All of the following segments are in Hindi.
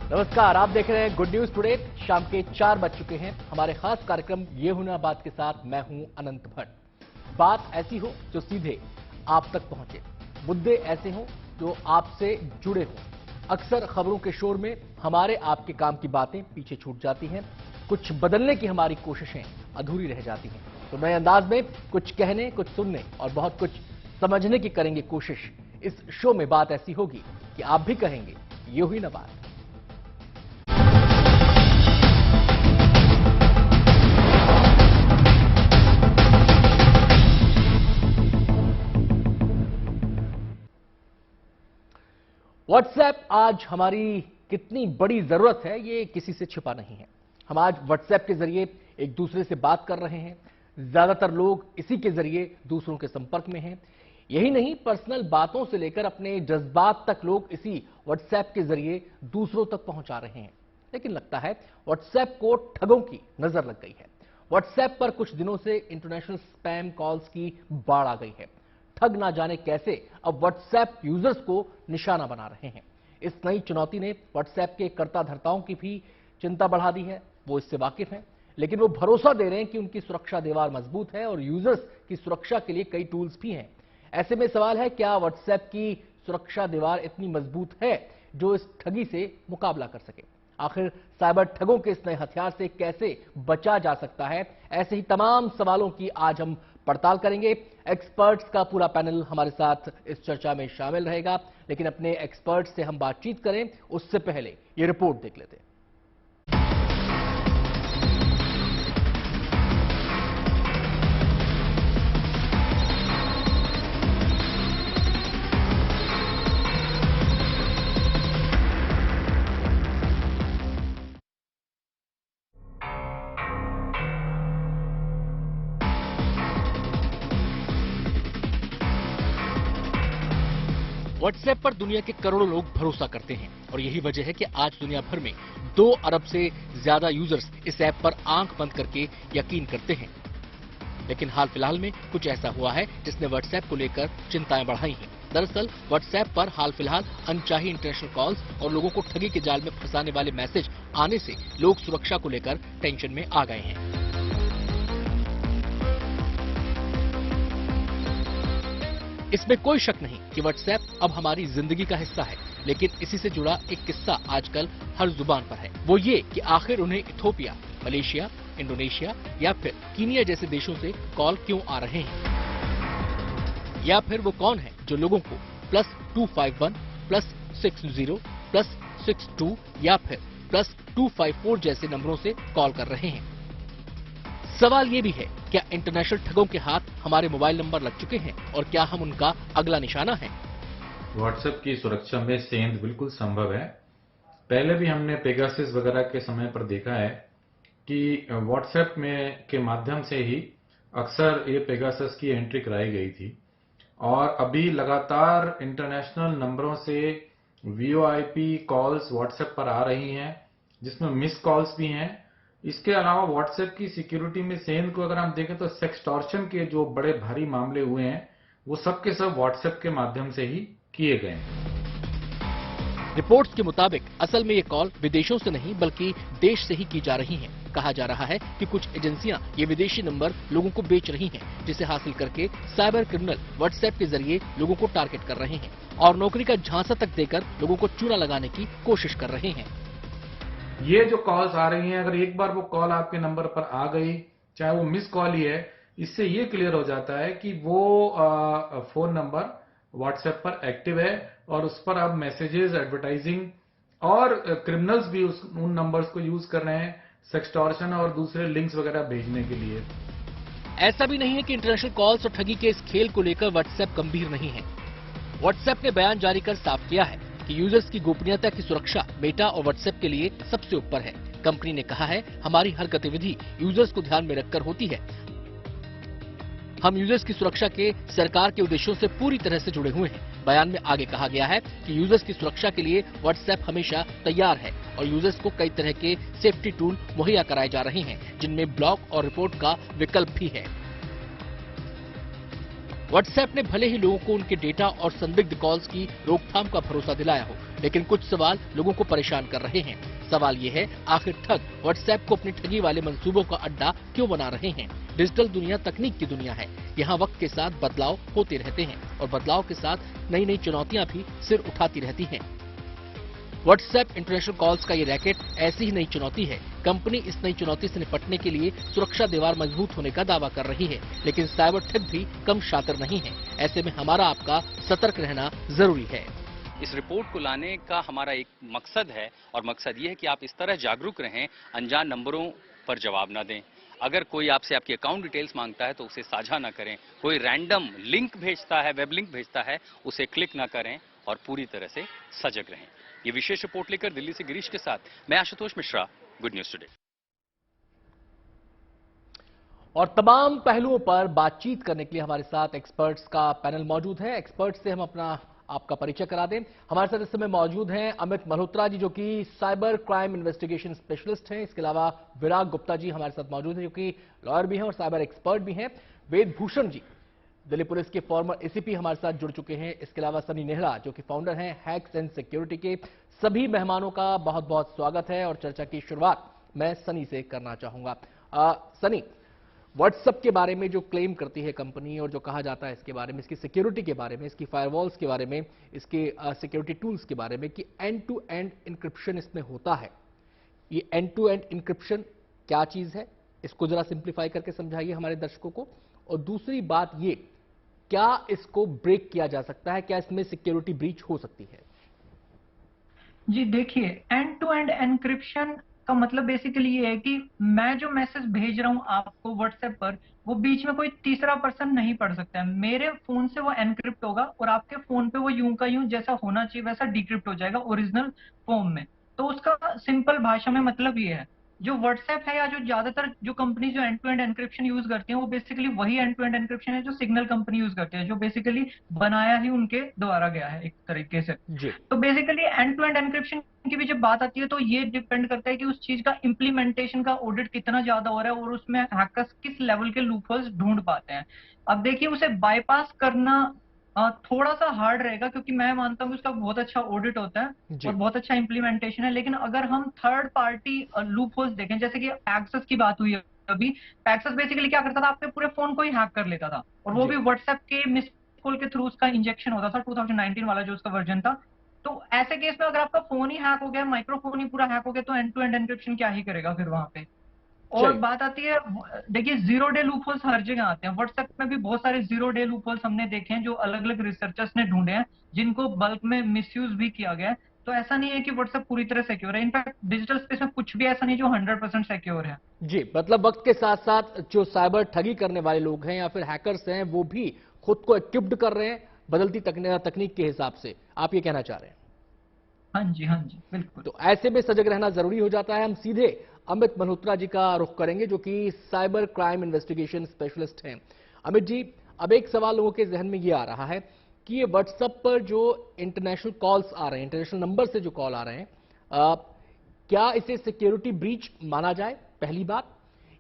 नमस्कार, आप देख रहे हैं गुड न्यूज टुडे। शाम के 4 बज चुके हैं। हमारे खास कार्यक्रम ये हुना बात के साथ मैं हूं अनंत भट्ट। बात ऐसी हो जो सीधे आप तक पहुंचे, मुद्दे ऐसे हों जो आपसे जुड़े हों। अक्सर खबरों के शोर में हमारे आपके काम की बातें पीछे छूट जाती हैं, कुछ बदलने की हमारी कोशिशें अधूरी रह जाती हैं। तो नए अंदाज में कुछ कहने, कुछ सुनने और बहुत कुछ समझने की करेंगे कोशिश। इस शो में बात ऐसी होगी कि आप भी कहेंगे ये हुई ना बात। व्हाट्सएप आज हमारी कितनी बड़ी जरूरत है, ये किसी से छिपा नहीं है। हम आज व्हाट्सएप के जरिए एक दूसरे से बात कर रहे हैं। ज्यादातर लोग इसी के जरिए दूसरों के संपर्क में हैं। यही नहीं, पर्सनल बातों से लेकर अपने जज्बात तक लोग इसी व्हाट्सएप के जरिए दूसरों तक पहुंचा रहे हैं। लेकिन लगता है व्हाट्सएप को ठगों की नजर लग गई है। व्हाट्सएप पर कुछ दिनों से इंटरनेशनल स्पैम कॉल्स की बाढ़ आ गई है। ठग ना जाने कैसे अब व्हाट्सएप यूजर्स को निशाना बना रहे हैं। इस नई चुनौती ने व्हाट्सएप के कर्ता धर्ताओं की भी चिंता बढ़ा दी है। वो इससे वाकिफ हैं, लेकिन वो भरोसा दे रहे हैं कि उनकी सुरक्षा दीवार मजबूत है और यूजर्स की सुरक्षा के लिए कई टूल्स भी हैं। ऐसे में सवाल है, क्या व्हाट्सएप की सुरक्षा दीवार इतनी मजबूत है जो इस ठगी से मुकाबला कर सके? आखिर साइबर ठगों के इस नए हथियार से कैसे बचा जा सकता है? ऐसे ही तमाम सवालों की आज हम पड़ताल करेंगे। एक्सपर्ट्स का पूरा पैनल हमारे साथ इस चर्चा में शामिल रहेगा, लेकिन अपने एक्सपर्ट्स से हम बातचीत करें उससे पहले ये रिपोर्ट देख लेते हैं। व्हाट्सएप पर दुनिया के करोड़ों लोग भरोसा करते हैं और यही वजह है कि आज दुनिया भर में 2 अरब से ज्यादा यूजर्स इस ऐप पर आंख बंद करके यकीन करते हैं। लेकिन हाल फिलहाल में कुछ ऐसा हुआ है जिसने व्हाट्सएप को लेकर चिंताएं बढ़ाई हैं। दरअसल व्हाट्सएप पर हाल फिलहाल अनचाही इंटरनेशनल कॉल्स और लोगों को ठगी के जाल में फंसाने वाले मैसेज आने से लोग सुरक्षा को लेकर टेंशन में आ गए हैं। इसमें कोई शक नहीं कि व्हाट्सएप अब हमारी जिंदगी का हिस्सा है, लेकिन इसी से जुड़ा एक किस्सा आजकल हर जुबान पर है। वो ये कि आखिर उन्हें इथोपिया, मलेशिया, इंडोनेशिया या फिर कीनिया जैसे देशों से कॉल क्यों आ रहे हैं, या फिर वो कौन है जो लोगों को +251 +60 +62 या फिर +254 जैसे नंबरों से कॉल कर रहे हैं। सवाल ये भी है, क्या इंटरनेशनल ठगों के हाथ हमारे मोबाइल नंबर लग चुके हैं और क्या हम उनका अगला निशाना है? व्हाट्सएप की सुरक्षा में सेंध बिल्कुल संभव है। पहले भी हमने पेगासस वगैरह के समय पर देखा है कि व्हाट्सएप में के माध्यम से ही अक्सर ये पेगासस की एंट्री कराई गई थी और अभी लगातार इंटरनेशनल नंबरों से वीओआईपी कॉल्स व्हाट्सएप पर आ रही हैं, जिसमें मिस कॉल्स भी हैं। इसके अलावा व्हाट्सएप की सिक्योरिटी में सेंध को अगर हम देखें तो सेक्सटॉर्शन के जो बड़े भारी मामले हुए हैं वो सब के सब व्हाट्सएप के माध्यम से ही किए गए हैं। रिपोर्ट्स के मुताबिक असल में ये कॉल विदेशों से नहीं बल्कि देश से ही की जा रही हैं। कहा जा रहा है कि कुछ एजेंसियां ये विदेशी नंबर लोगों को बेच रही हैं, जिसे हासिल करके साइबर क्रिमिनल व्हाट्सएप के जरिए लोगों को टारगेट कर रहे हैं और नौकरी का झांसा तक देकर लोगों को चूना लगाने की कोशिश कर रहे हैं। ये जो कॉल्स आ रही हैं, अगर एक बार वो कॉल आपके नंबर पर आ गई, चाहे वो मिस कॉल ही है, इससे ये क्लियर हो जाता है कि वो फोन नंबर व्हाट्सएप पर एक्टिव है और उस पर अब मैसेजेस, एडवर्टाइजिंग और क्रिमिनल्स भी उन नंबर्स को यूज कर रहे हैं सेक्सटॉर्शन और दूसरे लिंक्स वगैरह भेजने के लिए। ऐसा भी नहीं है कि इंटरनेशनल कॉल्स और ठगी के इस खेल को लेकर व्हाट्सएप गंभीर नहीं है। व्हाट्सएप ने बयान जारी कर साफ किया है कि यूजर्स की गोपनीयता की सुरक्षा मेटा और व्हाट्सएप के लिए सबसे ऊपर है। कंपनी ने कहा है, हमारी हर गतिविधि यूजर्स को ध्यान में रखकर होती है। हम यूजर्स की सुरक्षा के सरकार के उद्देश्यों से पूरी तरह से जुड़े हुए हैं। बयान में आगे कहा गया है कि यूजर्स की सुरक्षा के लिए व्हाट्सएप हमेशा तैयार है और यूजर्स को कई तरह के सेफ्टी टूल मुहैया कराए जा रहे हैं, जिनमें ब्लॉक और रिपोर्ट का विकल्प भी है। व्हाट्सएप ने भले ही लोगों को उनके डेटा और संदिग्ध कॉल्स की रोकथाम का भरोसा दिलाया हो, लेकिन कुछ सवाल लोगों को परेशान कर रहे हैं। सवाल ये है, आखिर ठग व्हाट्सएप को अपनी ठगी वाले मंसूबों का अड्डा क्यों बना रहे हैं? डिजिटल दुनिया तकनीक की दुनिया है। यहाँ वक्त के साथ बदलाव होते रहते हैं और बदलाव के साथ नई नई चुनौतियां भी सिर उठाती रहती हैं। व्हाट्सएप इंटरनेशनल कॉल्स का ये रैकेट ऐसी ही नई चुनौती है। कंपनी इस नई चुनौती से निपटने के लिए सुरक्षा दीवार मजबूत होने का दावा कर रही है, लेकिन साइबर ठग भी कम शातिर नहीं है। ऐसे में हमारा आपका सतर्क रहना जरूरी है। इस रिपोर्ट को लाने का हमारा एक मकसद है और मकसद ये है कि आप इस तरह जागरूक रहें, अनजान नंबरों पर जवाब ना दें। अगर कोई आपसे आपकी अकाउंट डिटेल्स मांगता है तो उसे साझा ना करें। कोई रैंडम लिंक भेजता है, वेब लिंक भेजता है, उसे क्लिक ना करें और पूरी तरह से सजग रहें। ये विशेष रिपोर्ट लेकर दिल्ली से गिरीश के साथ मैं Ashutosh Mishra, good news today. और तमाम पहलुओं पर बातचीत करने के लिए हमारे साथ एक्सपर्ट्स का पैनल मौजूद है। एक्सपर्ट्स से हम अपना आपका परिचय करा दें। हमारे साथ इस समय मौजूद हैं अमित मल्होत्रा जी, जो कि साइबर क्राइम इन्वेस्टिगेशन स्पेशलिस्ट हैं। इसके अलावा विराग गुप्ता जी हमारे साथ मौजूद हैं, जो कि लॉयर भी हैं और साइबर एक्सपर्ट भी हैं। वेद भूषण जी, दिल्ली पुलिस के फॉर्मर एसीपी, हमारे साथ जुड़ चुके हैं। इसके अलावा सनी नेहरा, जो कि फाउंडर हैं हैक्स एंड सिक्योरिटी के। सभी मेहमानों का बहुत बहुत स्वागत है और चर्चा की शुरुआत मैं सनी से करना चाहूंगा। सनी, व्हाट्सएप के बारे में जो क्लेम करती है कंपनी और जो कहा जाता है इसके बारे में, इसकी सिक्योरिटी के बारे में, इसकी फायरवॉल्स के बारे में, इसके सिक्योरिटी टूल्स के बारे में कि एंड टू एंड इंक्रिप्शन इसमें होता है, ये एंड टू एंड इंक्रिप्शन क्या चीज है? इसको जरा सिंप्लीफाई करके समझाइए हमारे दर्शकों को। और दूसरी बात ये, क्या इसको ब्रेक किया जा सकता है? क्या इसमें सिक्योरिटी ब्रीच हो सकती है? जी देखिए, एंड टू एंड एनक्रिप्शन का मतलब बेसिकली ये है कि मैं जो मैसेज भेज रहा हूं आपको व्हाट्सएप पर, वो बीच में कोई तीसरा पर्सन नहीं पढ़ सकता है। मेरे फोन से वो एनक्रिप्ट होगा और आपके फोन पे वो यूं का यूं जैसा होना चाहिए वैसा डिक्रिप्ट हो जाएगा ओरिजिनल फॉर्म में। तो उसका सिंपल भाषा में मतलब ये है, जो व्हाट्सएप है या जो ज्यादातर जो कंपनी जो end to end encryption use करती हैं, वो बेसिकली वही एंड टू एंड एनक्रिप्शन है जो सिग्नल कंपनी यूज करती है, जो बेसिकली बनाया ही उनके द्वारा गया है एक तरीके से। जी। तो basically end to end encryption की भी जब बात आती है तो ये डिपेंड करता है कि उस चीज का इम्प्लीमेंटेशन का ऑडिट कितना ज्यादा हो रहा है और उसमें हैकर्स किस लेवल के लूपहोल्स ढूंढ पाते हैं। अब देखिए, उसे बाईपास करना थोड़ा सा हार्ड रहेगा, क्योंकि मैं मानता हूँ कि उसका बहुत अच्छा ऑडिट होता है और बहुत अच्छा इम्प्लीमेंटेशन है। लेकिन अगर हम थर्ड पार्टी लूपहोल्स देखें, जैसे कि पैक्सस की बात हुई है अभी, पैक्सस बेसिकली क्या करता था, आपके पूरे फोन को ही हैक कर लेता था और वो भी व्हाट्सएप के मिस कॉल के थ्रू उसका इंजेक्शन होता था, 2019 वाला जो उसका वर्जन था। तो ऐसे केस में अगर आपका फोन ही हैक हो गया, माइक्रोफोन ही पूरा हैक हो गया, तो एंड टू एंड एनक्रिप्शन क्या ही करेगा फिर वहां पे। और बात आती है, देखिए जीरो डे लूपहोल्स हर जगह आते हैं। व्हाट्सएप में भी बहुत सारे जीरो डे लूपहोल्स हमने देखे हैं जो अलग अलग रिसर्चर्स ने ढूंढे हैं, जिनको बल्क में मिसयूज भी किया गया है। तो ऐसा नहीं है कि व्हाट्सएप पूरी तरह सिक्योर है। इनफैक्ट डिजिटल स्पेस में कुछ भी ऐसा नहीं जो 100% सिक्योर है। जी, मतलब वक्त के साथ साथ जो साइबर ठगी करने वाले लोग हैं या फिर हैकर्स हैं, वो भी खुद को इक्विप्ड कर रहे हैं बदलती तकनीक के हिसाब से, आप ये कहना चाह रहे हैं? हाँ जी, बिल्कुल। तो ऐसे में सजग रहना जरूरी हो जाता है। हम सीधे अमित मल्होत्रा जी का रुख करेंगे, जो कि साइबर क्राइम इन्वेस्टिगेशन स्पेशलिस्ट हैं। अमित जी, अब एक सवाल लोगों के जहन में ये आ रहा है कि ये व्हाट्सएप पर जो इंटरनेशनल कॉल्स आ रहे हैं, इंटरनेशनल नंबर से जो कॉल आ रहे हैं, क्या इसे सिक्योरिटी ब्रीच माना जाए? पहली बात।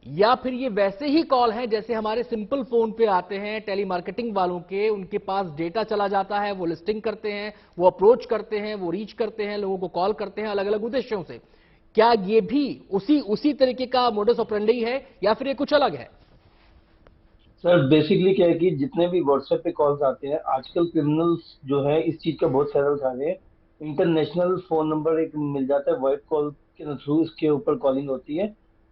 या फिर ये वैसे ही कॉल हैं जैसे हमारे सिंपल फोन पे आते हैं टेलीमार्केटिंग वालों के, उनके पास डेटा चला जाता है, वो लिस्टिंग करते हैं, वो अप्रोच करते हैं, वो रीच करते हैं, लोगों को कॉल करते हैं अलग अलग उद्देश्यों से। क्या ये भी उसी तरीके का मोडस ऑपरेंडी है या फिर ये कुछ अलग है? सर बेसिकली क्या है कि जितने भी व्हाट्सएप पे कॉल्स आते हैं आजकल, क्रिमिनल्स जो है इस चीज का बहुत फायदा उठा रहे हैं। इंटरनेशनल फोन नंबर एक मिल जाता है, वॉइस कॉल के थ्रू इसके ऊपर कॉलिंग होती है।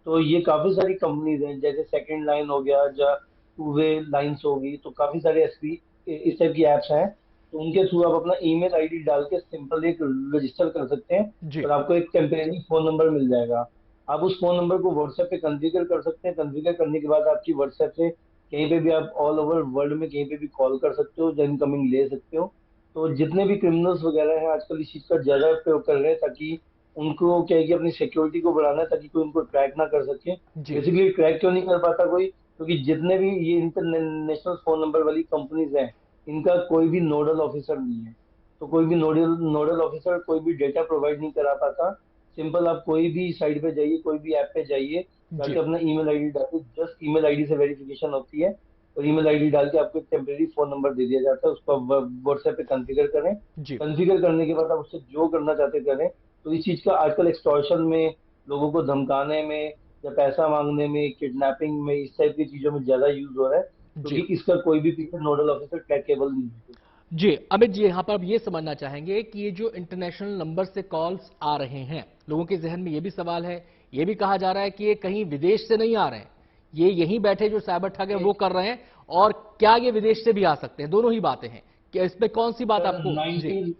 तो ये काफी सारी कंपनीज हैं, जैसे सेकंड लाइन हो गया या टू वे लाइन्स होगी, तो काफी सारे एसपी इस टाइप की एप्स हैं। तो उनके थ्रू आप अपना ईमेल आईडी डाल के सिंपल एक रजिस्टर कर सकते हैं और आपको एक टेम्परेरी फोन नंबर मिल जाएगा। आप उस फोन नंबर को व्हाट्सएप पे कॉन्फ़िगर कर सकते हैं। कॉन्फ़िगर करने के बाद आपकी व्हाट्सएप से कहीं पे भी आप ऑल ओवर वर्ल्ड में कहीं पे भी कॉल कर सकते हो, या इनकमिंग ले सकते हो। तो जितने भी क्रिमिनल्स वगैरह हैं आजकल इस चीज का ज्यादा प्रयोग कर रहे हैं, ताकि उनको क्या है कि अपनी सिक्योरिटी को बढ़ाना है, ताकि कोई उनको ट्रैक ना कर सके। बेसिकली ट्रैक क्यों नहीं कर पाता कोई, क्योंकि जितने भी ये इंटरनेशनल फोन नंबर वाली कंपनीज हैं, इनका कोई भी नोडल ऑफिसर नहीं है। तो कोई भी नोडल ऑफिसर कोई भी डेटा प्रोवाइड नहीं करा पाता। सिंपल आप कोई भी साइट पे जाइए, कोई भी ऐप पे जाइए, जाके अपना ईमेल आईडी डालिए, जस्ट ईमेल आईडी से वेरिफिकेशन होती है। और ईमेल आईडी डाल के आपको एक टेम्परेरी फोन नंबर दे दिया जाता है, उसको आप व्हाट्सएप पे कॉन्फ़िगर करें। जी कॉन्फ़िगर करने के बाद आप उससे जो करना चाहते करें। तो इस चीज का आजकल एक्सटॉर्शन में, लोगों को धमकाने में या पैसा मांगने में, किडनैपिंग में, इस टाइप की चीजों में ज्यादा यूज हो रहा है, जी क्योंकि इसका कोई भी पीछे नोडल ऑफिसर ट्रैकेबल नहीं है। जी अमित जी, यहां पर अब ये समझना चाहेंगे कि ये जो इंटरनेशनल नंबर से कॉल्स आ रहे हैं, लोगों के जहन में ये भी सवाल है, ये भी कहा जा रहा है कि ये कहीं विदेश से नहीं आ रहे हैं, ये यहीं बैठे जो साइबर ठग है वो कर रहे हैं, और क्या ये विदेश से भी आ सकते हैं? दोनों ही बातें हैं, क्या इसमें कौन सी बात सर आपको? जी 90,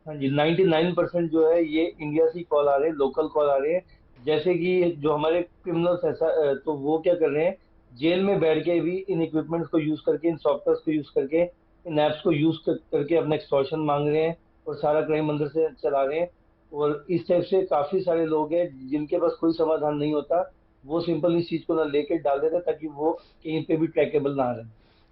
हाँ जी, 99% जो है ये इंडिया से कॉल आ रहे हैं, लोकल कॉल आ रहे हैं। जैसे कि जो हमारे क्रिमिनल्स ऐसा तो वो क्या कर रहे हैं, जेल में बैठ के भी इन इक्विपमेंट्स को यूज करके, इन सॉफ्टवेयर को यूज करके, इन ऐप्स को यूज करके अपना एक्सटॉर्शन मांग रहे हैं और सारा क्राइम अंदर से चला रहे हैं। और इस टाइप से काफी सारे लोग हैं जिनके पास कोई समाधान नहीं होता, वो सिंपल इस चीज को ना लेके डाल देते हैं ताकि वो कहीं पे भी ट्रैकेबल ना रहे।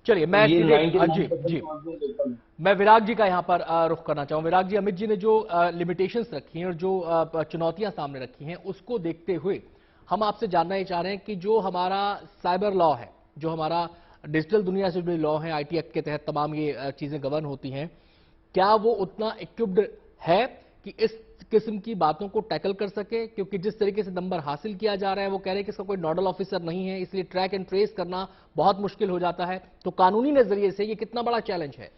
चलिए, तो मैं ये सीधे 99% जी समझ में लोकल है। मैं विराग जी का यहाँ पर रुख करना चाहूँ। विराग जी, अमित जी ने जो लिमिटेशंस रखी हैं और जो चुनौतियां सामने रखी हैं, उसको देखते हुए हम आपसे जानना ये चाह रहे हैं कि जो हमारा साइबर लॉ है, जो हमारा डिजिटल दुनिया से जुड़े लॉ हैं, आईटी एक्ट के तहत तमाम ये चीजें गवर्न होती हैं, क्या वो उतना इक्विप्ड है कि इस किस्म की बातों को टैकल कर सके? क्योंकि जिस तरीके से नंबर हासिल किया जा रहा है, वो कह रहे हैं कि इसका कोई नोडल ऑफिसर नहीं है, इसलिए ट्रैक एंड ट्रेस करना बहुत मुश्किल हो जाता है। तो कानूनी नजरिए से ये कितना बड़ा चैलेंज है?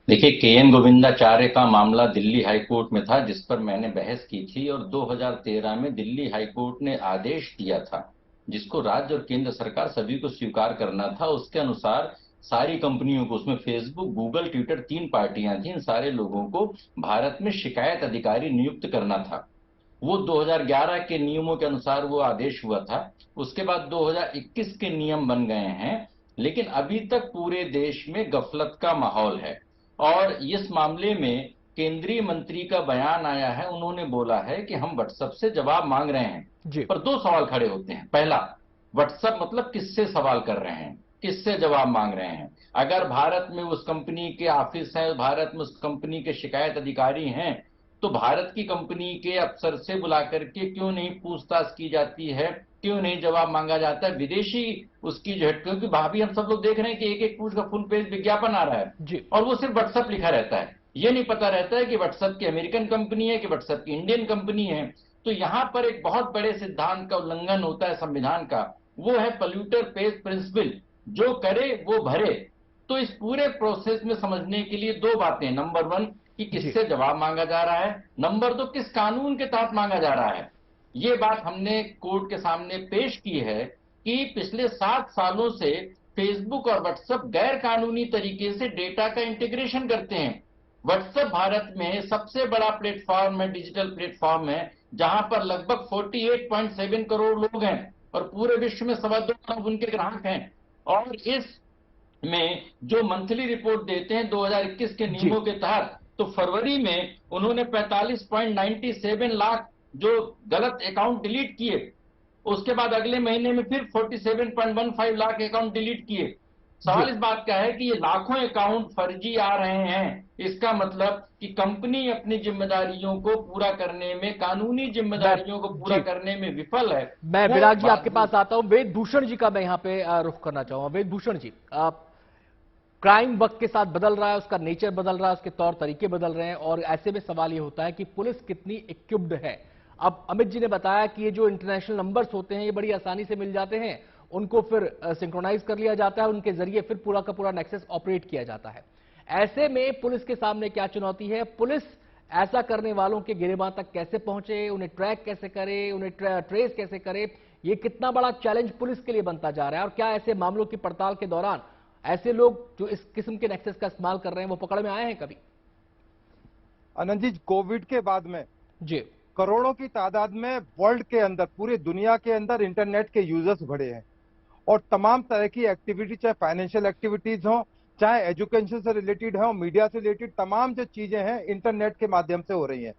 देखिए, के.एन. गोविंदाचार्य का मामला दिल्ली हाई कोर्ट में था, जिस पर मैंने बहस की थी, और 2013 में दिल्ली हाई कोर्ट ने आदेश दिया था, जिसको राज्य और केंद्र सरकार सभी को स्वीकार करना था। उसके अनुसार सारी कंपनियों को, उसमें फेसबुक, गूगल, ट्विटर, 3 पार्टियां थी, इन सारे लोगों को भारत में शिकायत अधिकारी नियुक्त करना था। वो 2011 के नियमों के अनुसार वो आदेश हुआ था। उसके बाद 2021 के नियम बन गए हैं, लेकिन अभी तक पूरे देश में गफलत का माहौल है। और इस मामले में केंद्रीय मंत्री का बयान आया है, उन्होंने बोला है कि हम व्हाट्सएप से जवाब मांग रहे हैं, जी पर 2 सवाल खड़े होते हैं। पहला, व्हाट्सएप मतलब किससे सवाल कर रहे हैं, किससे जवाब मांग रहे हैं? अगर भारत में उस कंपनी के ऑफिस है, भारत में उस कंपनी के शिकायत अधिकारी हैं, तो भारत की कंपनी के अफसर से बुला करके क्यों नहीं पूछताछ की जाती है, क्यों नहीं जवाब मांगा जाता है? विदेशी उसकी जो है, क्योंकि भाभी हम सब लोग देख रहे हैं कि एक एक पूछ का फुल पेज विज्ञापन आ रहा है, जी और वो सिर्फ व्हाट्सएप लिखा रहता है। ये नहीं पता रहता है कि व्हाट्सएप की अमेरिकन कंपनी है कि व्हाट्सएप की इंडियन कंपनी है। तो यहाँ पर एक बहुत बड़े सिद्धांत का उल्लंघन होता है संविधान का, वो है पॉल्यूटर पेज प्रिंसिपल, जो करे वो भरे। तो इस पूरे प्रोसेस में समझने के लिए 2 बातें, नंबर 1 कि किससे जवाब मांगा जा रहा है, नंबर 2 किस कानून के तहत मांगा जा रहा है। ये बात हमने कोर्ट के सामने पेश की है कि पिछले 7 सालों से फेसबुक और व्हाट्सएप गैर कानूनी तरीके से डेटा का इंटीग्रेशन करते हैं। व्हाट्सएप भारत में सबसे बड़ा प्लेटफॉर्म है, डिजिटल प्लेटफॉर्म है, जहां पर लगभग 48.7 करोड़ लोग हैं और पूरे विश्व में 2.25 अरब उनके ग्राहक हैं। और इस में जो मंथली रिपोर्ट देते हैं 2021 के नियमों के तहत, तो फरवरी में उन्होंने 45.97 लाख जो गलत अकाउंट डिलीट किए, उसके बाद अगले महीने में फिर 47.15 लाख अकाउंट डिलीट किए। सवाल इस बात का है कि ये लाखों अकाउंट फर्जी आ रहे हैं, इसका मतलब कि कंपनी अपनी जिम्मेदारियों को पूरा करने में, कानूनी जिम्मेदारियों को पूरा करने में विफल है। मैं विराग जी आपके पास आता हूं। वेद भूषण जी का मैं यहां पे रुख करना चाहूंगा। वेद भूषण जी, क्राइम वक्त के साथ बदल रहा है, उसका नेचर बदल रहा है, उसके तौर तरीके बदल रहे हैं, और ऐसे में सवाल ये होता है कि पुलिस कितनी इक्विप्ड है। अब अमित जी ने बताया कि ये जो इंटरनेशनल नंबर्स होते हैं, ये बड़ी आसानी से मिल जाते हैं, उनको फिर सिंक्रोनाइज कर लिया जाता है, उनके जरिए फिर पूरा का पूरा नेक्सस ऑपरेट किया जाता है। ऐसे में पुलिस के सामने क्या चुनौती है? पुलिस ऐसा करने वालों के गिरेबान तक कैसे पहुंचे, उन्हें ट्रैक कैसे करे, उन्हें ट्रेस कैसे करे? ये कितना बड़ा चैलेंज पुलिस के लिए बनता जा रहा है, और क्या ऐसे मामलों की पड़ताल के दौरान ऐसे लोग जो इस किस्म के नेक्सस का इस्तेमाल कर रहे हैं वो पकड़ में आए हैं कभी? आनंद जी, कोविड के बाद में जी करोड़ों की तादाद में वर्ल्ड के अंदर, पूरी दुनिया के अंदर इंटरनेट के यूजर्स बढ़े हैं, और तमाम तरह की एक्टिविटी, चाहे फाइनेंशियल एक्टिविटीज हो, चाहे एजुकेशन से रिलेटेड हो, मीडिया से रिलेटेड, तमाम जो चीजें हैं इंटरनेट के माध्यम से हो रही हैं।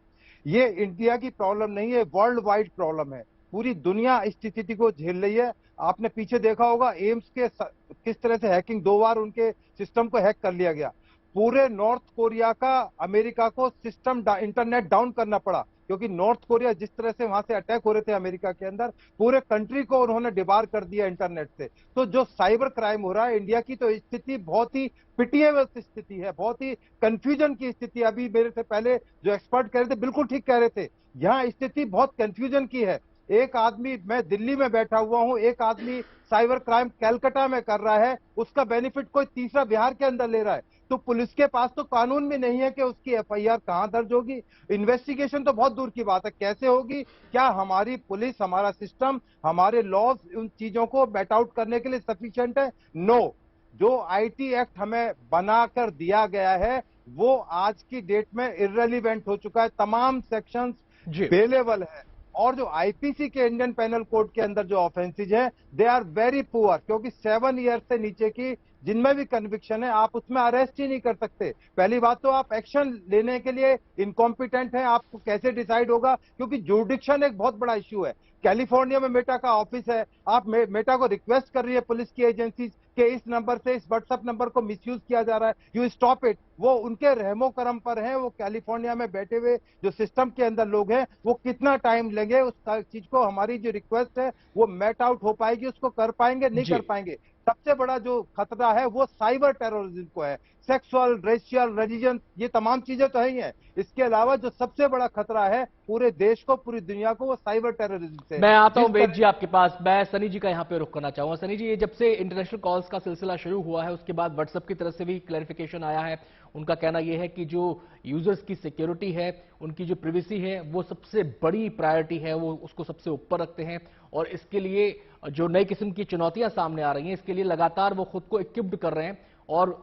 ये इंडिया की प्रॉब्लम नहीं है, वर्ल्ड वाइड प्रॉब्लम है। पूरी दुनिया इस स्थिति को झेल रही है। आपने पीछे देखा होगा एम्स के किस तरह से हैकिंग, 2 बार उनके सिस्टम को हैक कर लिया गया। पूरे नॉर्थ कोरिया का अमेरिका को सिस्टम इंटरनेट डाउन करना पड़ा, क्योंकि नॉर्थ कोरिया जिस तरह से वहां से अटैक हो रहे थे अमेरिका के अंदर, पूरे कंट्री को उन्होंने डिबार कर दिया इंटरनेट से। तो जो साइबर क्राइम हो रहा है, इंडिया की तो स्थिति बहुत ही पिटिएबल स्थिति है, बहुत ही कंफ्यूजन की स्थिति। अभी मेरे से पहले जो एक्सपर्ट कह रहे थे बिल्कुल ठीक कह रहे थे, यहाँ स्थिति बहुत कंफ्यूजन की है। एक आदमी, मैं दिल्ली में बैठा हुआ हूं, एक आदमी साइबर क्राइम कलकत्ता में कर रहा है, उसका बेनिफिट कोई तीसरा बिहार के अंदर ले रहा है। तो पुलिस के पास तो कानून भी नहीं है कि उसकी एफआईआर कहां दर्ज होगी, इन्वेस्टिगेशन तो बहुत दूर की बात है, कैसे होगी? क्या हमारी पुलिस, हमारा सिस्टम, हमारे लॉज उन चीजों को बैट आउट करने के लिए सफिशिएंट है? नो। जो आईटी एक्ट हमें बनाकर दिया गया है वो आज की डेट में इर्रेलीवेंट हो चुका है, तमाम सेक्शंस बेलेबल है। और जो आईपीसी के इंडियन पेनल कोड के अंदर जो ऑफेंसेज है, दे आर वेरी पुअर, क्योंकि 7 ईयर से नीचे की जिनमें भी कन्विक्शन है आप उसमें अरेस्ट ही नहीं कर सकते। पहली बात तो आप एक्शन लेने के लिए इनकॉम्पिटेंट हैं, आपको कैसे डिसाइड होगा? क्योंकि जुडिक्शन एक बहुत बड़ा इश्यू है। कैलिफोर्निया में मेटा का ऑफिस है, आप मेटा को रिक्वेस्ट कर रही है पुलिस की एजेंसी के इस नंबर से, इस व्हाट्सएप नंबर को मिसयूज किया जा रहा है, यू स्टॉप इट। वो उनके रहमो करम पर है, वो कैलिफोर्निया में बैठे हुए जो सिस्टम के अंदर लोग हैं वो कितना टाइम लेंगे उस चीज को, हमारी जो रिक्वेस्ट है वो मेट आउट हो पाएगी, उसको कर पाएंगे नहीं कर पाएंगे। सबसे बड़ा जो खतरा है वो साइबर टेररिज्म को है, सेक्सुअल, रेशियल, रिलीजन, ये तमाम चीजें तो है ही है। इसके अलावा जो सबसे बड़ा खतरा है पूरे देश को, पूरी दुनिया को, वो साइबर टेररिज्म से। मैं आता हूं वेद जी आपके पास, मैं सनी जी का यहां पे रुख करना चाहूंगा। सनी जी, ये जब से इंटरनेशनल कॉल्स का सिलसिला शुरू हुआ है उसके बाद व्हाट्सएप की तरफ से भी क्लैरिफिकेशन आया है। उनका कहना यह है कि जो यूजर्स की सिक्योरिटी है, उनकी जो प्राइवेसी है, वो सबसे बड़ी प्रायोरिटी है, वो उसको सबसे ऊपर रखते हैं। और इसके लिए जो नई किस्म की चुनौतियां सामने आ रही हैं, इसके लिए लगातार वो खुद को इक्विप्ड कर रहे हैं। और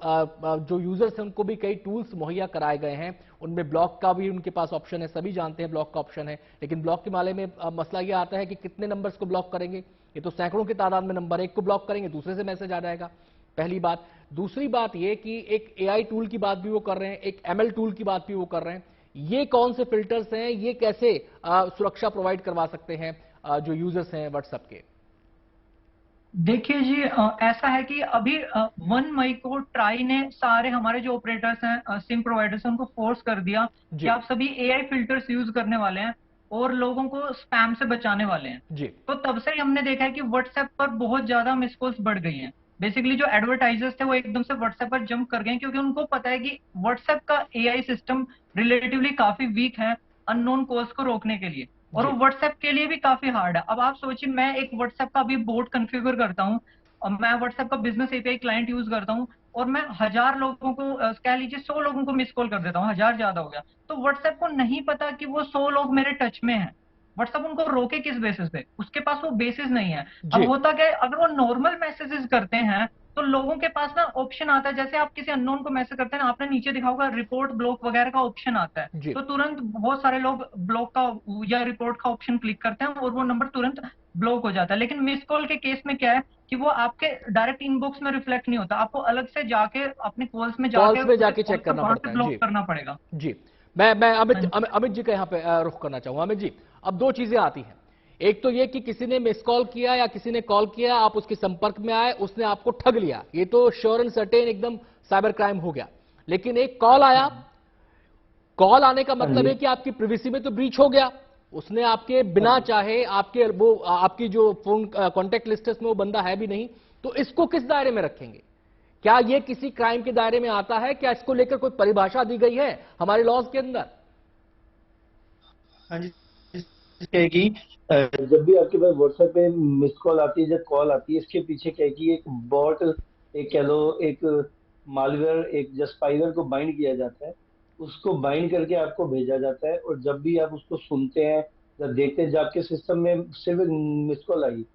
जो यूजर्स हैं उनको भी कई टूल्स मुहैया कराए गए हैं, उनमें ब्लॉक का भी उनके पास ऑप्शन है, सभी जानते हैं ब्लॉक का ऑप्शन है। लेकिन ब्लॉक के मामले में मसला यह आता है कि कितने नंबर्स को ब्लॉक करेंगे? ये तो सैकड़ों की तादाद में नंबर, एक को ब्लॉक करेंगे दूसरे से मैसेज आ जाएगा, पहली बात। दूसरी बात यह कि एक एआई टूल की बात भी वो कर रहे हैं, एक एमएल टूल की बात भी वो कर रहे हैं। ये कौन से फिल्टर्स हैं, ये कैसे सुरक्षा प्रोवाइड करवा सकते हैं जो यूजर्स हैं व्हाट्सएप के? देखिए जी, ऐसा है कि अभी 1 मई को ट्राई ने सारे हमारे जो ऑपरेटर्स हैं, सिम प्रोवाइडर्स हैं, उनको फोर्स कर दिया कि आप सभी एआई फिल्टर्स यूज करने वाले हैं और लोगों को स्पैम से बचाने वाले हैं जी। तो तब से ही हमने देखा है कि व्हाट्सएप पर बहुत ज्यादा मिस कॉल्स बढ़ गई हैं। बेसिकली जो एडवर्टाइजर्स थे वो एकदम से व्हाट्सएप पर जंप कर गए, क्योंकि उनको पता है कि व्हाट्सएप का एआई सिस्टम रिलेटिवली काफी वीक है अननोन कॉल्स को रोकने के लिए, और वो व्हाट्सएप के लिए भी काफी हार्ड है। अब आप सोचिए, मैं एक व्हाट्सएप का अभी बोट कॉन्फ़िगर करता हूँ, और मैं व्हाट्सएप का बिजनेस एपीआई क्लाइंट यूज करता हूँ, और मैं 1000 लोगों को, कह लीजिए 100 लोगों को मिस कॉल कर देता हूँ, 1000 ज्यादा हो गया। तो व्हाट्सएप को नहीं पता कि वो 100 लोग मेरे टच में हैं। व्हाट्सएप उनको रोके किस बेसिस पे? उसके पास वो बेसिस नहीं है। अब होता क्या है, अगर वो नॉर्मल मैसेजेस करते हैं तो लोगों के पास ना ऑप्शन आता है, जैसे आप किसी अननोन को मैसेज करते हैं ना, आपने नीचे देखा होगा रिपोर्ट ब्लॉक वगैरह का ऑप्शन आता है, तो तुरंत बहुत सारे लोग ब्लॉक का या रिपोर्ट का ऑप्शन क्लिक करते हैं और वो नंबर तुरंत ब्लॉक हो जाता है। लेकिन मिस कॉल के केस में क्या है कि वो आपके डायरेक्ट इनबॉक्स में रिफ्लेक्ट नहीं होता, आपको अलग से जाके अपने कॉल्स में जाके चेक करना पड़ता है, ब्लॉक करना पड़ेगा जी। मैं अमित जी का यहाँ पे रुख करना चाहूंगा। अमित जी, अब दो चीजें आती हैं, एक तो ये कि किसी ने मिस कॉल किया या किसी ने कॉल किया, आप उसके संपर्क में आए, उसने आपको ठग लिया, ये तो श्योर एंड सर्टेन एकदम साइबर क्राइम हो गया। लेकिन एक कॉल आया, कॉल आने का मतलब है कि आपकी प्राइवेसी में तो ब्रीच हो गया, उसने आपके बिना चाहे आपकी जो फोन कॉन्टेक्ट लिस्ट है उसमें वो बंदा है भी नहीं, तो इसको किस दायरे में रखेंगे? क्या ये किसी क्राइम के दायरे में आता है? क्या इसको लेकर कोई परिभाषा दी गई है हमारे लॉज के अंदर? हाँ जी, कि जब भी आपके पास व्हाट्सएप पे मिस कॉल आती है, जब कॉल आती है, इसके पीछे क्या है कि एक बॉट, एक कह लो एक मालवेयर, एक जस्पाइवर को बाइंड किया जाता है, उसको बाइंड करके आपको भेजा जाता है। और जब भी आप उसको सुनते हैं, जब देखते हैं, जब आपके सिस्टम में सिर्फ मिस कॉल आई,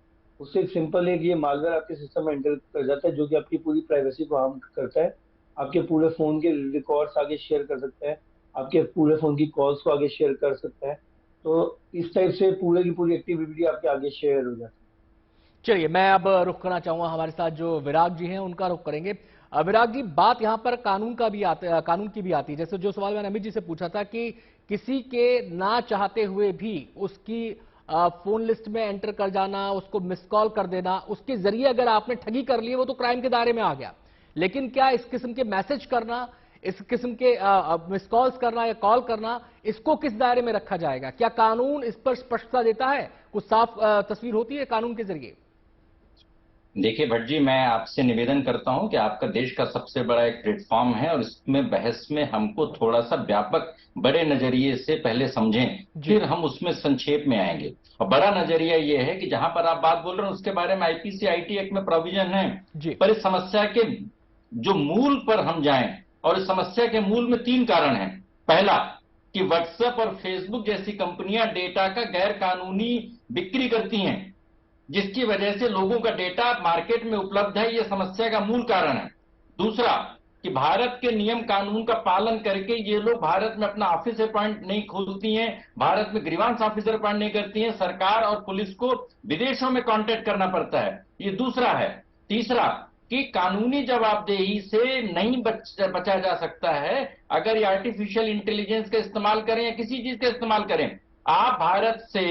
उससे सिंपल एक ये मालवेयर आपके सिस्टम में एंटर कर जाता है, जो कि आपकी पूरी प्राइवेसी को हार्म करता है, आपके पूरे फोन के रिकॉर्ड्स आगे शेयर कर सकता है, आपके पूरे फोन की कॉल्स को आगे शेयर कर सकता है। तो इस टाइप से पूरे की पूरी एक्टिविटी आपके आगे शेयर हो जाती है। चलिए, मैं अब रुख करना चाहूंगा, हमारे साथ जो विराग जी हैं उनका रुख करेंगे। विराग जी, बात यहां पर कानून की भी आती है। जैसे जो सवाल मैंने अमित जी से पूछा था कि किसी के ना चाहते हुए भी उसकी फोन लिस्ट में एंटर कर जाना, उसको मिस कॉल कर देना, उसके जरिए अगर आपने ठगी कर ली, वो तो क्राइम के दायरे में आ गया। लेकिन क्या इस किस्म के मैसेज करना, इस किस्म के मिस कॉल्स करना या कॉल करना, इसको किस दायरे में रखा जाएगा? क्या कानून इस पर स्पष्टता देता है? कुछ साफ तस्वीर होती है कानून के जरिए? देखिए भट्ट जी, मैं आपसे निवेदन करता हूं कि आपका देश का सबसे बड़ा एक प्लेटफॉर्म है और इसमें बहस में हमको थोड़ा सा व्यापक बड़े नजरिए से पहले समझें, फिर हम उसमें संक्षेप में आएंगे। और बड़ा नजरिया ये है कि जहां पर आप बात बोल रहे हैं उसके बारे में आईपीसी आईटी एक्ट में प्रोविजन है, पर इस समस्या के जो मूल पर हम जाएं, और इस समस्या के मूल में 3 कारण हैं। पहला कि व्हाट्सएप और फेसबुक जैसी कंपनियां डेटा का गैर कानूनी बिक्री करती हैं, जिसकी वजह से लोगों का डेटा मार्केट में उपलब्ध है, यह समस्या का मूल कारण है। दूसरा कि भारत के नियम कानून का पालन करके ये लोग भारत में अपना ऑफिस अपॉइंट नहीं खोलती हैं, भारत में ग्रीवांस ऑफिसर अपॉइंट नहीं करती हैं, सरकार और पुलिस को विदेशों में कांटेक्ट करना पड़ता है, ये दूसरा है। तीसरा कि कानूनी जवाबदेही से नहीं बचा जा सकता है अगर ये आर्टिफिशियल इंटेलिजेंस का इस्तेमाल करें या किसी चीज का इस्तेमाल करें। आप भारत से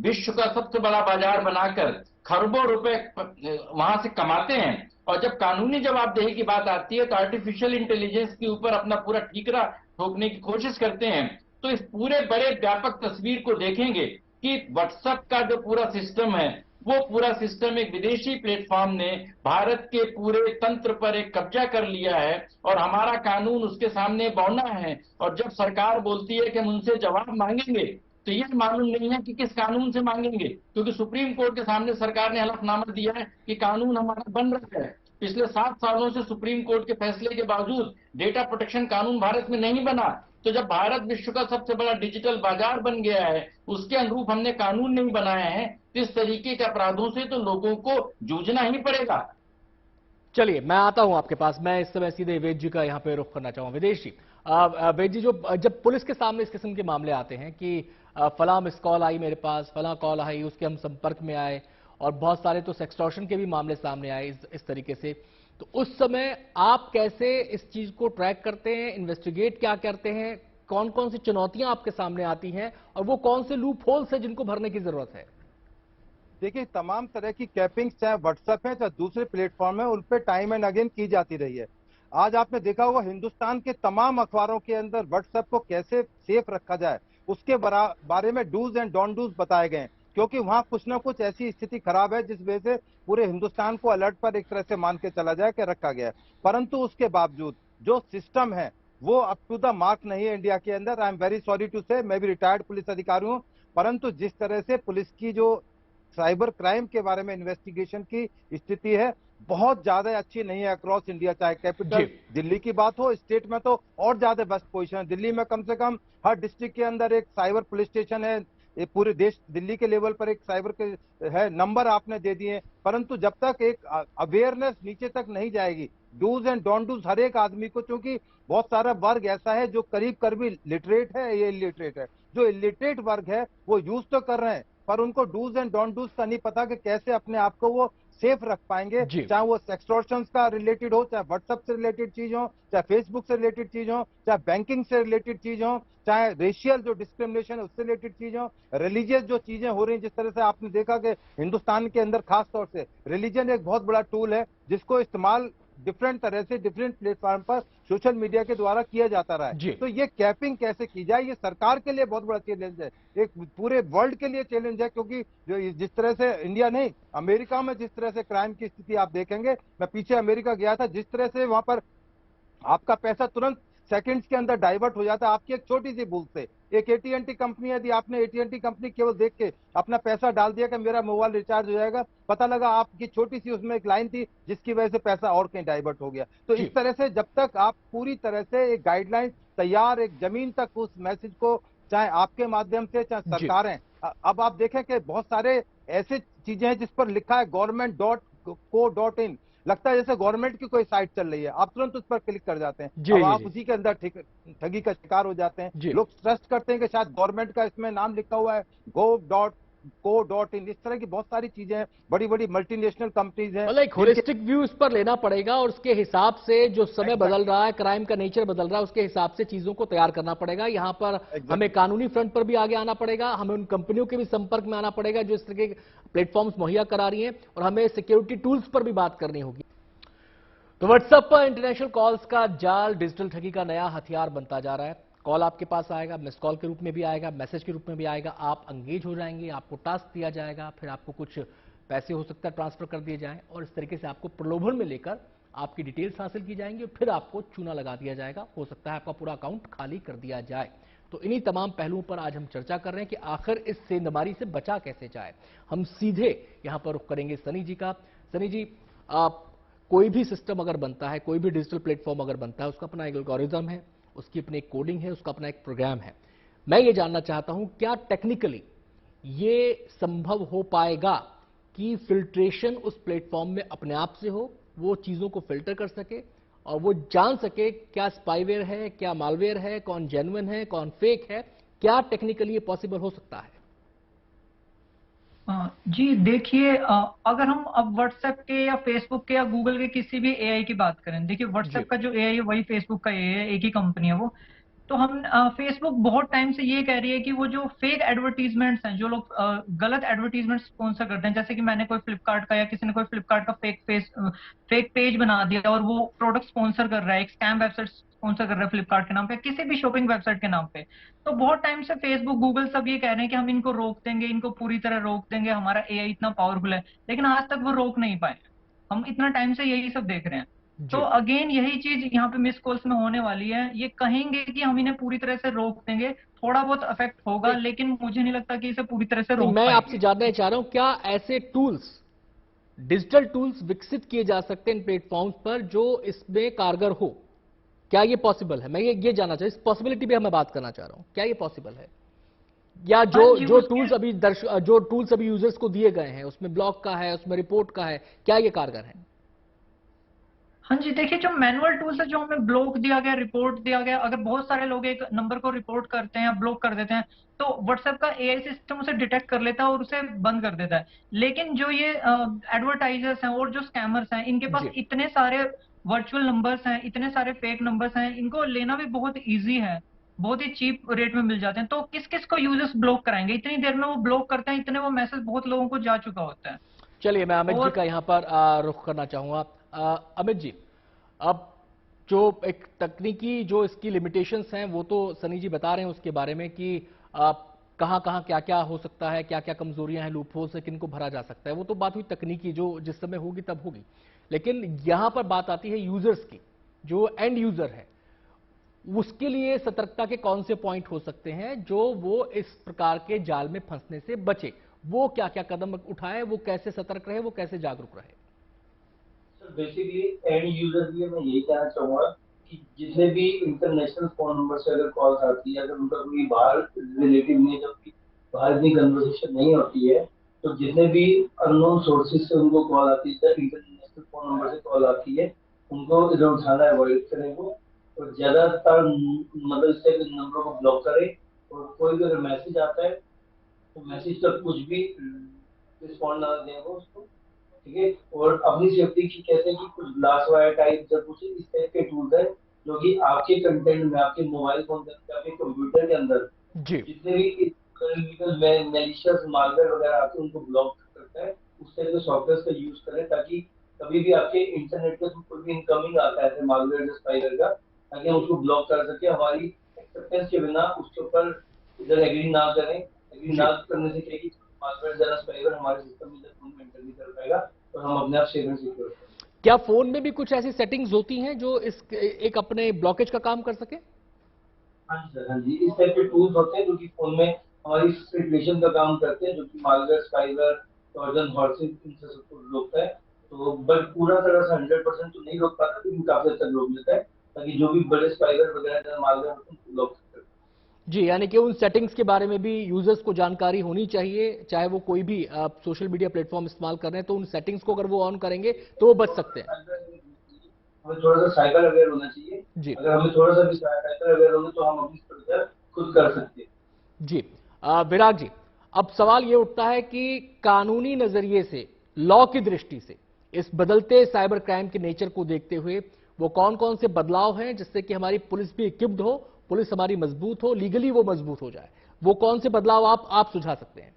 विश्व का सबसे बड़ा बाजार बनाकर खरबों रुपए वहां से कमाते हैं, और जब कानूनी जवाबदेही की बात आती है तो आर्टिफिशियल इंटेलिजेंस के ऊपर अपना पूरा ठीकरा ठोकने की कोशिश करते हैं। तो इस पूरे बड़े व्यापक तस्वीर को देखेंगे कि व्हाट्सएप का जो पूरा सिस्टम है, वो पूरा सिस्टम एक विदेशी प्लेटफॉर्म ने भारत के पूरे तंत्र पर एक कब्जा कर लिया है और हमारा कानून उसके सामने बौना है। और जब सरकार बोलती है कि हम उनसे जवाब मांगेंगे, तो यह मालूम नहीं है कि किस कानून से मांगेंगे, क्योंकि सुप्रीम कोर्ट के सामने सरकार ने हलफनामा दिया है कि कानून हमारा बन रहा है। पिछले 7 सालों से सुप्रीम कोर्ट के फैसले के बावजूद डेटा प्रोटेक्शन कानून भारत में नहीं बना। तो जब भारत विश्व का सबसे बड़ा डिजिटल बाजार बन गया है, उसके अनुरूप हमने कानून नहीं बनाए हैं, तो इस तरीके के अपराधों से तो लोगों को जूझना ही पड़ेगा। चलिए, मैं आता हूं आपके पास। मैं इस समय सीधे वेद जी का यहां पे रुख करना चाहूंगा। विदेश जी, वेद जी, जब पुलिस के सामने इस किस्म के मामले आते हैं कि फला मिस कॉल आई मेरे पास, फला कॉल आई, उसके हम संपर्क में आए, और बहुत सारे तो सेक्सटॉर्शन के भी मामले सामने आए इस तरीके से, तो उस समय आप कैसे इस चीज को ट्रैक करते हैं, इन्वेस्टिगेट क्या करते हैं, कौन कौन सी चुनौतियां आपके सामने आती हैं, और वो कौन से लूप होल्स है जिनको भरने की जरूरत है? देखिए, तमाम तरह की कैपिंग चाहे व्हाट्सएप है चाहे दूसरे प्लेटफॉर्म है, उन पे टाइम एंड अगेन की जाती रही है। आज आपने देखा होगा हिंदुस्तान के तमाम अखबारों के अंदर व्हाट्सएप को कैसे सेफ रखा जाए उसके बारे में डूज एंड डोंट डूज बताए गए, क्योंकि वहां कुछ ना कुछ ऐसी स्थिति खराब है जिस वजह से पूरे हिंदुस्तान को अलर्ट पर एक तरह से मान के चला जाए कि रखा गया है। परंतु उसके बावजूद जो सिस्टम है वो अप टू द मार्क नहीं है इंडिया के अंदर। I am very sorry to say, मैं भी रिटायर्ड पुलिस अधिकारी हूँ, परंतु जिस तरह से पुलिस की जो साइबर क्राइम के बारे में इन्वेस्टिगेशन की स्थिति है, बहुत ज्यादा अच्छी नहीं है अक्रॉस इंडिया। चाहे कैपिटल दिल्ली की बात हो, स्टेट में तो और ज्यादा बेस्ट पोजीशन है। दिल्ली में कम से कम हर डिस्ट्रिक्ट के अंदर एक साइबर पुलिस स्टेशन है, ये पूरे देश दिल्ली के लेवल पर एक साइबर के है, नंबर आपने दे दिए, परंतु जब तक एक अवेयरनेस नीचे तक नहीं जाएगी, डूज एंड डोंट डूज हर एक आदमी को, क्योंकि बहुत सारा वर्ग ऐसा है जो करीब करीब लिटरेट है, ये इलिटरेट है। जो इलिटरेट वर्ग है वो यूज तो कर रहे हैं, पर उनको डूज एंड डोंट डूज का नहीं पता कि कैसे अपने आप को वो सेफ रख पाएंगे, चाहे वो सेक्सटॉर्शन का रिलेटेड हो, चाहे व्हाट्सएप से रिलेटेड चीज हो, चाहे फेसबुक से रिलेटेड चीज हो, चाहे बैंकिंग से रिलेटेड चीज हो, चाहे रेशियल जो डिस्क्रिमिनेशन है उससे रिलेटेड चीज हो, रिलीजियस जो चीजें हो रही हैं। जिस तरह से आपने देखा कि हिंदुस्तान के अंदर खास तौर से रिलीजन एक बहुत बड़ा टूल है जिसको इस्तेमाल डिफरेंट तरह से डिफरेंट प्लेटफॉर्म पर सोशल मीडिया के द्वारा किया जाता रहा है। तो ये कैपिंग कैसे की जाए, ये सरकार के लिए बहुत बड़ा चैलेंज है, एक पूरे वर्ल्ड के लिए चैलेंज है, क्योंकि जो जिस तरह से इंडिया नहीं अमेरिका में जिस तरह से क्राइम की स्थिति आप देखेंगे, मैं पीछे अमेरिका गया था, जिस तरह से वहां पर आपका पैसा तुरंत सेकंड्स के अंदर डाइवर्ट हो जाता है आपकी एक छोटी सी भूल से। एक AT&T कंपनी, यदि आपने AT&T कंपनी केवल देख के अपना पैसा डाल दिया कि मेरा मोबाइल रिचार्ज हो जाएगा, पता लगा आपकी छोटी सी उसमें एक लाइन थी जिसकी वजह से पैसा और कहीं डाइवर्ट हो गया। तो इस तरह से जब तक आप पूरी तरह से एक गाइडलाइन तैयार, एक जमीन तक उस मैसेज को, चाहे आपके माध्यम से चाहे सरकारें, अब आप देखें कि बहुत सारे ऐसे चीजें हैं जिस पर लिखा है government.co.in, लगता है जैसे गवर्नमेंट की कोई साइट चल रही है, आप तुरंत उस पर क्लिक कर जाते हैं, अब आप उसी के अंदर ठगी का शिकार हो जाते हैं। लोग ट्रस्ट करते हैं कि शायद गवर्नमेंट का इसमें नाम लिखा हुआ है gov.co.in, इस तरह की बहुत सारी चीजें हैं, बड़ी बड़ी मल्टीनेशनल कंपनीज हैं। मतलब एक होलिस्टिक व्यू इस पर लेना पड़ेगा और उसके हिसाब से जो समय बदल रहा है, क्राइम का नेचर बदल रहा है, उसके हिसाब से चीजों को तैयार करना पड़ेगा। यहाँ पर हमें कानूनी फ्रंट पर भी आगे आना पड़ेगा, हमें उन कंपनियों के भी संपर्क में आना पड़ेगा जो इस तरह के प्लेटफॉर्म्स मुहैया करा रही हैं, और हमें सिक्योरिटी टूल्स पर भी बात करनी होगी। तो व्हाट्सएप पर इंटरनेशनल कॉल्स का जाल डिजिटल ठगी का नया हथियार बनता जा रहा है। कॉल आपके पास आएगा, मिस कॉल के रूप में भी आएगा, मैसेज के रूप में भी आएगा, आप एंगेज हो जाएंगे, आपको टास्क दिया जाएगा, फिर आपको कुछ पैसे हो सकता है ट्रांसफर कर दिए जाएं और इस तरीके से आपको प्रलोभन में लेकर आपकी डिटेल्स हासिल की जाएंगी, फिर आपको चूना लगा दिया जाएगा। हो सकता है आपका पूरा अकाउंट खाली कर दिया जाए। तो इन्हीं तमाम पहलुओं पर आज हम चर्चा कर रहे हैं कि आखिर इस सेंधमारी से बचा कैसे जाए। हम सीधे यहां पर रुख करेंगे सनी जी का। सनी जी, कोई भी सिस्टम अगर बनता है, कोई भी डिजिटल प्लेटफॉर्म अगर बनता है, उसका अपना एक एल्गोरिथम है, उसकी अपनी एक कोडिंग है, उसका अपना एक प्रोग्राम है। मैं ये जानना चाहता हूं, क्या टेक्निकली ये संभव हो पाएगा कि फिल्ट्रेशन उस प्लेटफॉर्म में अपने आप से हो, वो चीजों को फिल्टर कर सके और वो जान सके क्या स्पाईवेयर है, क्या मालवेयर है, कौन जेन्युइन है, कौन फेक है? क्या टेक्निकली ये पॉसिबल हो सकता है? जी देखिए, अगर हम अब व्हाट्सएप के या फेसबुक के या गूगल के किसी भी एआई की बात करें, देखिए व्हाट्सएप का जो एआई है वही फेसबुक का एआई है, एक ही कंपनी है वो। तो हम फेसबुक बहुत टाइम से ये कह रही है कि वो जो फेक एडवर्टीजमेंट्स हैं, जो लोग गलत एडवर्टीजमेंट स्पॉन्सर करते हैं, जैसे कि मैंने कोई फ्लिपकार्ट का या किसी ने कोई फ्लिपकार्ट का फेक पेज बना दिया और वो प्रोडक्ट स्पॉन्सर कर रहा है, एक स्कैम वेबसाइट स्पॉन्सर कर रहा है फ्लिपकार्ट के नाम पे, किसी भी शॉपिंग वेबसाइट के नाम पे। तो बहुत टाइम से फेसबुक, गूगल सब ये कह रहे हैं कि हम इनको रोक देंगे, इनको पूरी तरह रोक देंगे, हमारा एआई इतना पावरफुल है, लेकिन आज तक वो रोक नहीं पाए। हम इतना टाइम से यही सब देख रहे हैं। तो अगेन यही चीज यहाँ पे मिस कॉल्स में होने वाली है। ये कहेंगे कि हम इन्हें पूरी तरह से रोक देंगे, थोड़ा बहुत इफेक्ट होगा, लेकिन मुझे नहीं लगता कि इसे पूरी तरह से रोक मैं पाएंगे। आपसे जानना चाह रहा हूं, क्या ऐसे टूल्स, डिजिटल टूल्स विकसित किए जा सकते हैं इन प्लेटफॉर्म्स पर जो इसमें कारगर हो? क्या ये पॉसिबल है? मैं ये जानना चाह रहा हूं, इस पॉसिबिलिटी पे मैं बात करना चाह रहा हूं, क्या ये पॉसिबल है? या जो टूल्स अभी यूजर्स को दिए गए हैं, उसमें ब्लॉक का है, उसमें रिपोर्ट का है, क्या ये कारगर है? हाँ जी, देखिए जो मैनुअल टूल्स है, जो हमें ब्लॉक दिया गया, रिपोर्ट दिया गया, अगर बहुत सारे लोग एक नंबर को रिपोर्ट करते हैं या ब्लॉक कर देते हैं, तो व्हाट्सएप का एआई सिस्टम उसे डिटेक्ट कर लेता है और उसे बंद कर देता है। लेकिन जो ये एडवर्टाइजर्स हैं और जो स्कैमर्स हैं, इनके पास इतने सारे वर्चुअल नंबर्स हैं, इतने सारे फेक नंबर्स हैं, इनको लेना भी बहुत ईजी है, बहुत ही चीप रेट में मिल जाते हैं। तो किस किस को यूजर्स ब्लॉक कराएंगे? इतनी देर में वो ब्लॉक करते हैं, इतने वो मैसेज बहुत लोगों को जा चुका होता है। चलिए, मैं अमित जी का यहां पर रुख करना चाहूंगा। अमित जी, अब जो एक तकनीकी जो इसकी लिमिटेशंस हैं वो तो सनी जी बता रहे हैं उसके बारे में कि कहां कहां क्या क्या हो सकता है, क्या क्या कमजोरियां हैं, लूपहोल्स है, किनको भरा जा सकता है, वो तो बात हुई तकनीकी, जो जिस समय होगी तब होगी। लेकिन यहां पर बात आती है यूजर्स की, जो एंड यूजर है, उसके लिए सतर्कता के कौन से पॉइंट हो सकते हैं जो वो इस प्रकार के जाल में फंसने से बचे? वो क्या क्या कदम उठाए, वो कैसे सतर्क रहे, वो कैसे जागरूक रहे? बेसिकली एंड यूजर के लिए मैं यही कहना चाहूंगा कि जितने भी इंटरनेशनल फोन नंबर से अगर कॉल्स आती है, अगर उनका कोई बाहर रिलेटिव नहीं, जबकि बाहर इतनी कन्वर्सेशन नहीं होती है, तो जितने भी अननोन सोर्सेज से उनको कॉल आती है, इंटरनेशनल फोन नंबर से कॉल आती है, उनको इधर उठाना अवॉइड करें वो, और ज्यादातर मतलब इससे नंबरों को ब्लॉक करें। और कोई भी अगर मैसेज आता है तो मैसेज का कुछ भी रिस्पॉन्ड ना दें वो उसको, ठीक है। और अपनी सेफ्टी की कहते हैं कि कुछ ब्लास्ट वायर टाइप जब कुछ इस टाइप के टूल्स है जो कि आपके कंटेंट में, आपके मोबाइल फोन के अंदर, आपके कंप्यूटर के अंदर जितने भी मैलिशियस मालवेयर वगैरह आते हैं उनको ब्लॉक करता है। उस टाइप के सॉफ्टवेयर का यूज करें ताकि कभी भी आपके इंटरनेट पे कोई भी इनकमिंग आता है मालवेयर या स्पाईवेयर का, ताकि हम उसको ब्लॉक कर सके हमारी एक्सेप्टेंस के बिना। उसके ऊपर इधर एग्री ना करें, एग्री ना करने से क्या कि मालवेयर जरा स्पाईवेयर हमारे सिस्टम में एंटर नहीं कर पाएगा और हम अपने आप सेफ एंड सिक्योर करेंगे। क्या फोन में भी कुछ ऐसी सेटिंग्स होती हैं जो इस एक अपने ब्लॉकेज का काम कर सके? हाँ जी सर, हाँ जी, इस टाइप के टूल्स होते हैं जो कि फोन में हमारी फिल्ट्रेशन का काम करते हैं, जो कि मालवेयर, स्पाईवेयर, ट्रोजन हॉर्सेस, इनसे सबको रोकता है। तो बट पूरा तरह से 100% तो नहीं रोक पाता, लेकिन काफी हद तक रोक लेता है, ताकि जो भी बड़े स्पाईवेयर वगैरह मालवेयर होते हैं उनको ब्लॉक कर। जी, यानी कि उन सेटिंग्स के बारे में भी यूजर्स को जानकारी होनी चाहिए, चाहे वो कोई भी आप सोशल मीडिया प्लेटफॉर्म इस्तेमाल कर रहे हैं, तो उन सेटिंग्स को अगर वो ऑन करेंगे तो वो बच सकते हैं। हमें थोड़ा सा साइबर अवेयर होना चाहिए जी। अगर हमें थोड़ा सा भी साइबर अवेयर होंगे तो हम अपनी सुरक्षा खुद कर सकते हैं जी। विराग जी, अब सवाल ये उठता है कि कानूनी नजरिए से, लॉ की दृष्टि से, इस बदलते साइबर क्राइम के नेचर को देखते हुए वो कौन कौन से बदलाव हैं जिससे कि हमारी पुलिस भी इक्विप्ड हो, पुलिस हमारी मजबूत हो, लीगली वो मजबूत हो जाए? वो कौन से बदलाव आप सुझा सकते हैं?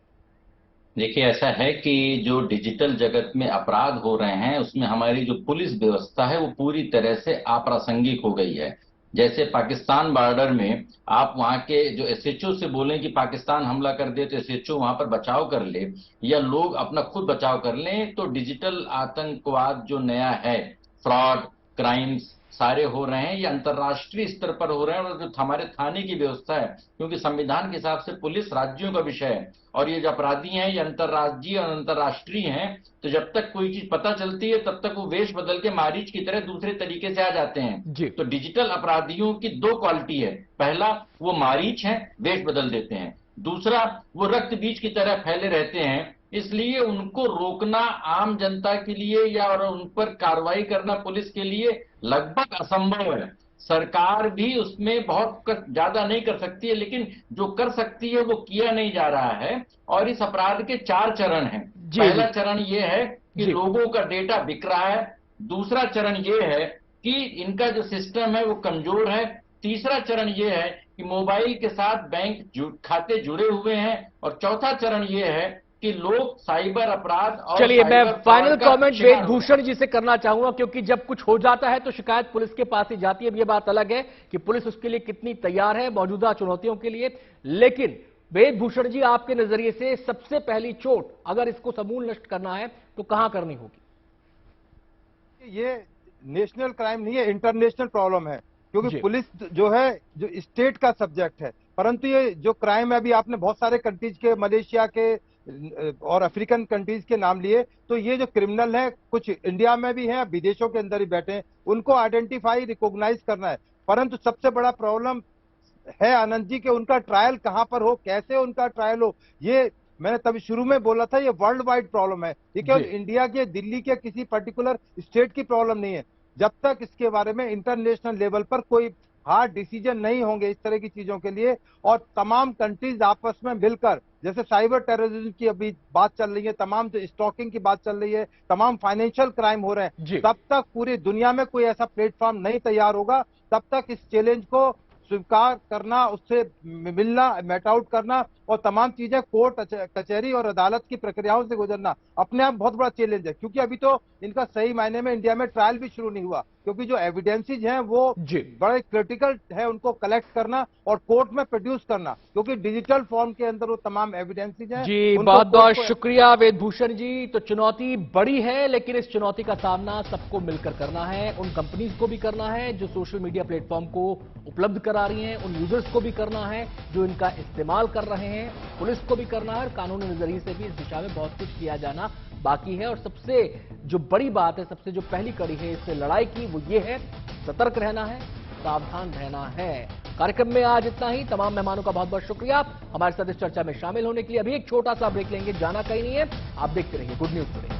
देखिए, ऐसा है कि जो डिजिटल जगत में अपराध हो रहे हैं उसमें हमारी जो पुलिस व्यवस्था है वो पूरी तरह से अप्रासंगिक हो गई है। जैसे पाकिस्तान बॉर्डर में आप वहां के जो एसएचओ से बोलें कि पाकिस्तान हमला कर दे तो एसएचओ वहां पर बचाव कर ले, या लोग अपना खुद बचाव कर लें, तो डिजिटल आतंकवाद जो नया है, फ्रॉड, क्राइम्स सारे हो रहे हैं, ये अंतर्राष्ट्रीय स्तर पर हो रहे हैं। और जो हमारे थाने की व्यवस्था है, क्योंकि संविधान के हिसाब से पुलिस राज्यों का विषय है और ये जो अपराधी हैं ये अंतर्राज्यीय और अंतर्राष्ट्रीय हैं, तो जब तक कोई चीज पता चलती है तब तक वो वेश बदल के मारीच की तरह दूसरे तरीके से आ जाते जी। हैं। तो डिजिटल अपराधियों की दो क्वालिटी है, पहला वो मारीच हैं, वेश बदल देते हैं, दूसरा वो रक्त बीज की तरह फैले रहते हैं। इसलिए उनको रोकना आम जनता के लिए या और उन पर कार्रवाई करना पुलिस के लिए लगभग असंभव है। सरकार भी उसमें बहुत ज्यादा नहीं कर सकती है, लेकिन जो कर सकती है वो किया नहीं जा रहा है। और इस अपराध के 4 चरण हैं। पहला चरण ये है कि लोगों का डेटा बिक रहा है, दूसरा चरण ये है कि इनका जो सिस्टम है वो कमजोर है, तीसरा चरण ये है कि मोबाइल के साथ बैंक खाते जुड़े हुए हैं, और चौथा चरण ये है कि लोग साइबर अपराध और चलिए, मैं फाइनल कमेंट वेदभूषण जी से करना चाहूंगा, क्योंकि जब कुछ हो जाता है तो शिकायत पुलिस के पास ही जाती है। अब ये बात अलग है कि पुलिस उसके लिए कितनी तैयार है मौजूदा चुनौतियों के लिए, लेकिन वेदभूषण जी, आपके नजरिए से सबसे पहली चोट अगर इसको समूल नष्ट करना है तो कहां करनी होगी? ये नेशनल क्राइम नहीं है, इंटरनेशनल प्रॉब्लम है, क्योंकि पुलिस जो है जो स्टेट का सब्जेक्ट है। परंतु ये जो क्राइम है, अभी आपने बहुत सारे कंट्रीज के, मलेशिया के और अफ्रीकन कंट्रीज के नाम लिए, तो ये जो क्रिमिनल है कुछ इंडिया में भी हैं, विदेशों के अंदर ही बैठे हैं, उनको आइडेंटिफाई, रिकॉग्नाइज करना है। परंतु सबसे बड़ा प्रॉब्लम है आनंद जी कि उनका ट्रायल कहां पर हो, कैसे उनका ट्रायल हो। ये मैंने तभी शुरू में बोला था, ये वर्ल्ड वाइड प्रॉब्लम है, ये केवल इंडिया के, दिल्ली के किसी पर्टिकुलर स्टेट की प्रॉब्लम नहीं है। जब तक इसके बारे में इंटरनेशनल लेवल पर कोई हार्ड डिसीजन नहीं होंगे इस तरह की चीजों के लिए, और तमाम कंट्रीज आपस में मिलकर, जैसे साइबर टेररिज्म की अभी बात चल रही है, तमाम स्टॉकिंग की बात चल रही है, तमाम फाइनेंशियल क्राइम हो रहे हैं, तब तक पूरी दुनिया में कोई ऐसा प्लेटफॉर्म नहीं तैयार होगा, तब तक इस चैलेंज को स्वीकार करना, उससे मिलना, मेट आउट करना, और तमाम चीजें कोर्ट कचहरी और अदालत की प्रक्रियाओं से गुजरना अपने आप बहुत बड़ा चैलेंज है। क्योंकि अभी तो इनका सही मायने में इंडिया में ट्रायल भी शुरू नहीं हुआ, क्योंकि जो एविडेंसेस हैं वो बड़े क्रिटिकल है, उनको कलेक्ट करना और कोर्ट में प्रोड्यूस करना, क्योंकि डिजिटल फॉर्म के अंदर वो तमाम एविडेंसेस हैं। जी, बहुत बहुत शुक्रिया वेदभूषण जी। तो चुनौती बड़ी है, लेकिन इस चुनौती का सामना सबको मिलकर करना है। उन कंपनीज को भी करना है जो सोशल मीडिया प्लेटफॉर्म को उपलब्ध करा रही हैं, उन यूजर्स को भी करना है जो इनका इस्तेमाल कर रहे हैं, पुलिस को भी करना है, और कानूनी नजरिए से भी इस दिशा में बहुत कुछ किया जाना बाकी है। और सबसे जो बड़ी बात है, सबसे जो पहली कड़ी है इस लड़ाई की, वो ये है सतर्क रहना है, सावधान रहना है। कार्यक्रम में आज इतना ही। तमाम मेहमानों का बहुत बहुत शुक्रिया हमारे साथ इस चर्चा में शामिल होने के लिए। अभी एक छोटा सा ब्रेक लेंगे, जाना कहीं नहीं है, आप देखते रहिए गुड न्यूज टुडे।